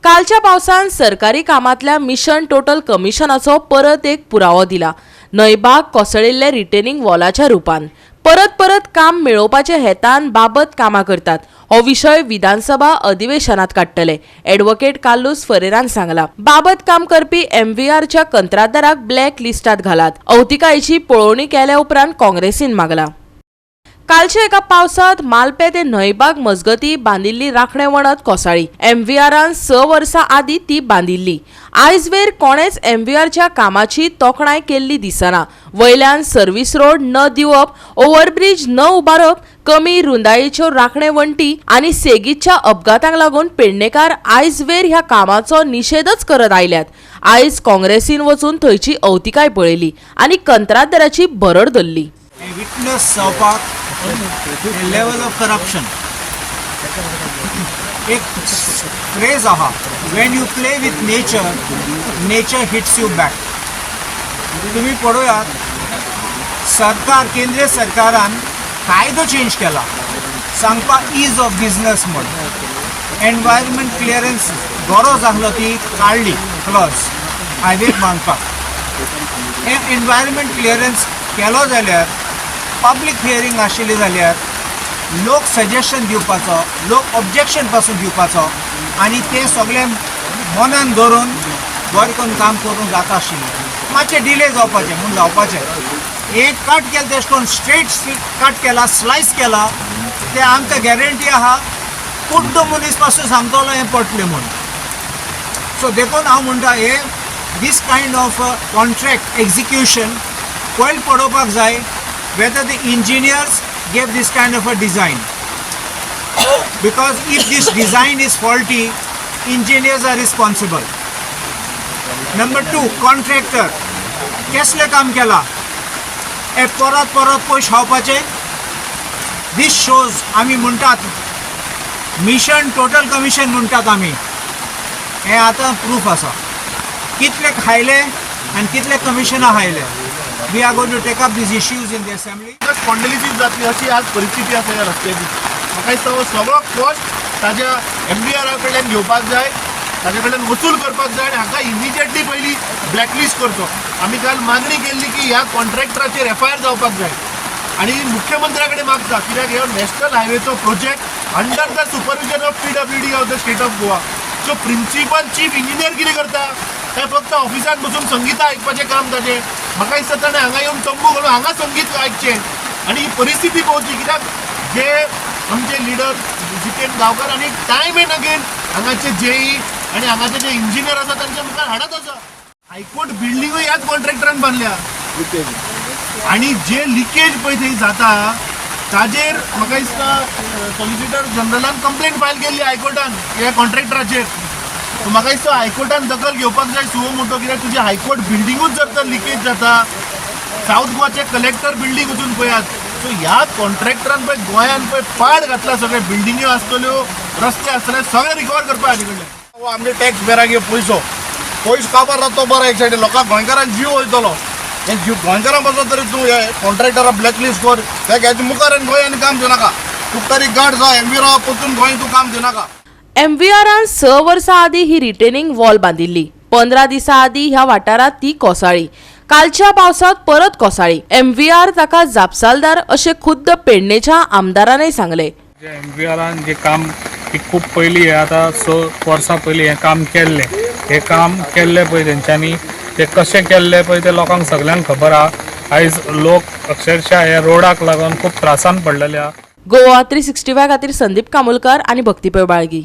कालच्या पावसान सरकारी कामातल्या मिशन टोटल कमिशनाचो परत एक पुरावो दिला। न्हयभाग कोसळिल्ले रिटेनिंग वॉलाच्या रूपान परत काम मेळोवपाचे हेतान बाबत कामां करतात। हो विषय विधानसभा अधिवेशनात काडटले। ॲडव्होकेट कार्लोस फरेरान सांगला, बाबत काम करपी MVRच्या कंत्राटदाराक ब्लॅक लिस्टात घालात। अवतिकायेची पळोवणी केल्या उपरांत काँग्रेसीन मागला। कालच्या एका पावसात मालपे ते न्हयभाग मजगती बांदिल्ली राखणे वणत कोसळ्ळी। MVRन 6 वर्सां आदी ती बांदिल्ली। आयज वेर कोणेच MVRच्या कामाची तोखणाय केल्ली दिसना। वयल्यान सर्व्हिस रोड न दिवप, ओव्हरब्रिज न उबारप, कमी रुंदायेच्यो राखणे वणटी आनी सेगीतच्या अपघातांक लागून पेडणेकार आयज वेर ह्या कामाचो निषेधच करत आयल्यात। आयज काँग्रेसीन वचून थंयची अवतिकाय पळयली आनी कंत्राटदाराची भरड धरली। विटनेस जावपाक लेवल ऑफ करप्शन एक फ्रेज आहा, Wien you play with nature, nature hits you back. तुम्ही पळोवयात, सरकार केंद्रीय सरकारान कायदो चेंज केला, सांगपा ईज ऑफ बिजनेस म्हणून। एनवायरमेंट क्लियरन्स गरज आसलो ती काडली क्लॉज हायवे बांदपाक। हे एनवायरमेंट क्लियरन्स केलो जाल्यार पब्लीक हियरिंग आशिल्ली जाल्यार लोक सजेशन दिवपाचो, लोक ऑब्जेक्शन पासून दिवपाचो आनी ते सगळे मनान धरून बरें करून काम करूंक जाता आशिल्लें। मातशें डिले जावपाचें म्हूण जावपाचें। एक कट केलें तेश कोन स्ट्रेट कट केला, स्लायस केला, ते आमकां गॅरंटी आहा कुड्ड मनीस पासून सांगतलो हें पडटलें म्हूण। सो देखून हांव म्हणटा हे दीस कायंड ऑफ कॉन्ट्रॅक्ट एग्जिक्युशन पयलीं पळोवपाक जाय whether the engineers gave this kind of a design, because if this design is faulty, engineers are responsible. Number 2, contractor कसले काम केला, हे परत पयशे खावपाचे। This shows आमी म्हणटात मिशन टोटल कमिशन म्हणटात आमी, हे आतां प्रूफ आसा कितले खायले आनी कितले कमिशनां खायले। We are going to take up these issues in the assembly. स्पॉन्डिलिटीस जातली अशी आज परिस्थिती आसा ह्या रस्त्याची। म्हाका दिसता हो सगळो कॉस्ट ताज्या MVR कडल्यान घेवपाक जाय, ताजे कडल्यान वसूल करपाक जाय आनी हाका इमिजिएटली पयली ब्लॅकलिस्ट करचो। आमी काल मागणी केल्ली की ह्या कॉन्ट्रॅक्टराचेर FIR जावपाक जाय आनी मुख्यमंत्र्या कडेन मागता, कित्याक ह्यो नॅशनल हायवेचो project under the supervision of PWD of the state of Goa. So principal chief engineer कितें करता, ते फक्त ऑफिसांत बसून संगीत आयकपाचें काम ताचें। म्हाका दिसता ताणें हांगा येवन तंबू घालून हांगा संगीत आयकचें आनी ही परिस्थिती पळोवची, कित्याक जे आमचे लिडर जितेंद्र गांवकर आनी टायम एंड अगेन हांगाचे JE आनी हांगाचे जे इंजिनियर आसा तांच्या मुखार हाडत आसा। हायकोर्ट बिल्डिंगूय ह्याच कॉन्ट्रॅक्टरान बांदल्या आनी जे लिकेज पळय थंय जाता ताजेर म्हाका दिसता सॉलिसिटर जनरलान कंप्लेंट फायल केल्ली हायकोर्टान ह्या कॉन्ट्रॅक्टराचेर। सो म्हाका दिसता हायकोर्टान दखल घेवपाक जाय सुओ मोटो, कित्याक तुजी हायकोर्ट बिल्डिंगूच जर तर लिकेज जाता, साऊथ गोवाचे कलेक्टर बिल्डींग वचून पळयात। सो ह्या कॉन्ट्रॅक्टरान पळय गोंयान पळय पाड घातला, सगळे बिल्डिंग्यो आसतल्यो, रस्ते आसतले, सगळे रिकवर करपा हाजे कडल्यान। आमचे टॅक्स बेराक पयसो काबार रावता बरो एक सायडीन, लोकांक गोंयकारांक जीव वयतलो। हे जीव गोंयकारां पासून तरी तूं हे कॉन्ट्रॅक्टराक ब्लॅकलिस्ट कर, त्या हेच्या मुखार गोंयान काम दिनाका, तूं तरी गाड जा MVR पसून गोंय तूं काम दिनाका। MVRन 6 वर्सां आदी ही रिटेनिंग वॉल बांदिल्ली। 15 दिसां आदी ह्या वाठारात ती कोसळ्ळी। कालच्या पावसात परत कोसळ्ळी। MVR ताका जापसालदार अशें खुद्द पेडणेच्या आमदारानय सांगले। MVRन जे काम खूप पयलीं हे आतां 6 वर्सां पयलीं हें काम केल्लें, हे काम केल्लें पळय तेंच्यांनी, ते कशें केल्लें पळय ते लोकांक सगळ्यांक खबर आहा। आयज लोक अक्षरशः हे रोडाक लागून खूप त्रासान पडलेले आहा। गोवा 365 खातीर संदीप कामुलकर आनी भक्तीपय बाळगी।